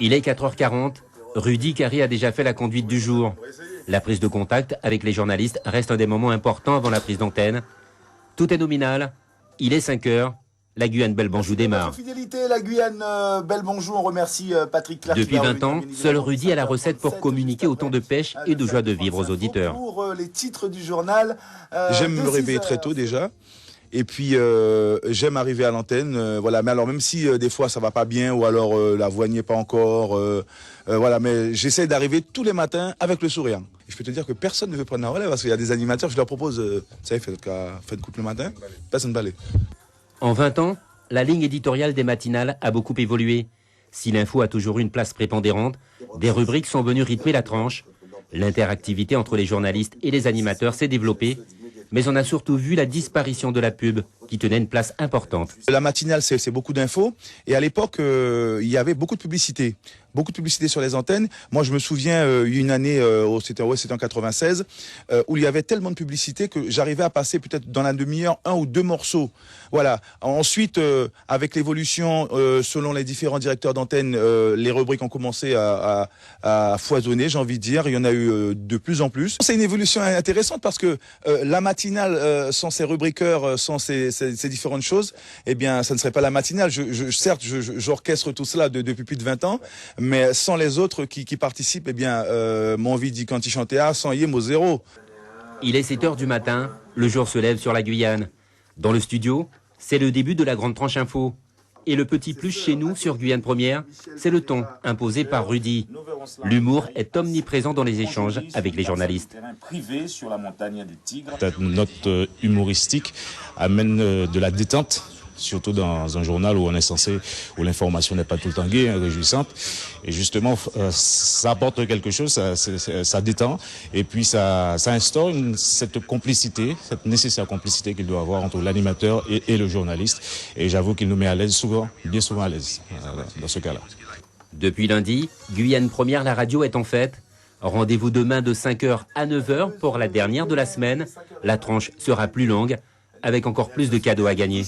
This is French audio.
Il est 4h40. Rudy Carry a déjà fait la conduite du jour. La prise de contact avec les journalistes reste un des moments importants avant la prise d'antenne. Tout est nominal. Il est 5h. La Guyane Bel Bonjou démarre. Fidélité, la Guyane Bel Bonjou, on remercie Patrick Clark. Depuis 20 ans, seul Rudy a la recette pour communiquer autant de pêche et de joie de vivre aux auditeurs. Pour les titres du journal. J'aime me réveiller très tôt déjà. Et puis j'aime arriver à l'antenne, voilà. Mais alors même si des fois ça va pas bien ou alors la voix n'y est pas encore, voilà. Mais j'essaie d'arriver tous les matins avec le sourire. Et je peux te dire que personne ne veut prendre la relève parce qu'il y a des animateurs, je leur propose, vous savez, faites une coupe le matin, personne ne balaye. En 20 ans, la ligne éditoriale des matinales a beaucoup évolué. Si l'info a toujours eu une place prépondérante, des rubriques sont venues rythmer la tranche. L'interactivité entre les journalistes et les animateurs s'est développée. Mais on a surtout vu la disparition de la pub, qui tenait une place importante. La matinale, c'est beaucoup d'infos. Et à l'époque, il y avait beaucoup de publicité. Beaucoup de publicité sur les antennes. Moi, je me souviens, une année, c'était en 96, où il y avait tellement de publicité que j'arrivais à passer peut-être dans la demi-heure 1 ou 2 morceaux. Voilà. Ensuite, avec l'évolution, selon les différents directeurs d'antenne, les rubriques ont commencé à foisonner, j'ai envie de dire. Il y en a eu de plus en plus. C'est une évolution intéressante parce que la matinale, sans ses rubriqueurs, sans ces différentes choses, eh bien, ça ne serait pas la matinale. Certes, j'orchestre tout cela depuis plus de 20 ans, mais sans les autres qui participent, eh bien, mon vie dit quand il chantait A, sans y est, mot zéro. Il est 7h du matin, le jour se lève sur la Guyane. Dans le studio, c'est le début de la grande tranche info. Et le petit plus chez nous, sur Guyane Première, c'est le ton imposé par Rudy. L'humour est omniprésent dans les échanges avec les journalistes. Cette note humoristique amène de la détente, surtout dans un journal où on est censé, où l'information n'est pas tout le temps gaie, réjouissante. Et justement, ça apporte quelque chose, ça détend, et puis ça instaure cette complicité, cette nécessaire complicité qu'il doit avoir entre l'animateur et le journaliste. Et j'avoue qu'il nous met à l'aise souvent, bien souvent à l'aise, dans ce cas-là. Depuis lundi, Guyane Première, la radio est en fête. Rendez-vous demain de 5h à 9h pour la dernière de la semaine. La tranche sera plus longue, avec encore plus de cadeaux à gagner.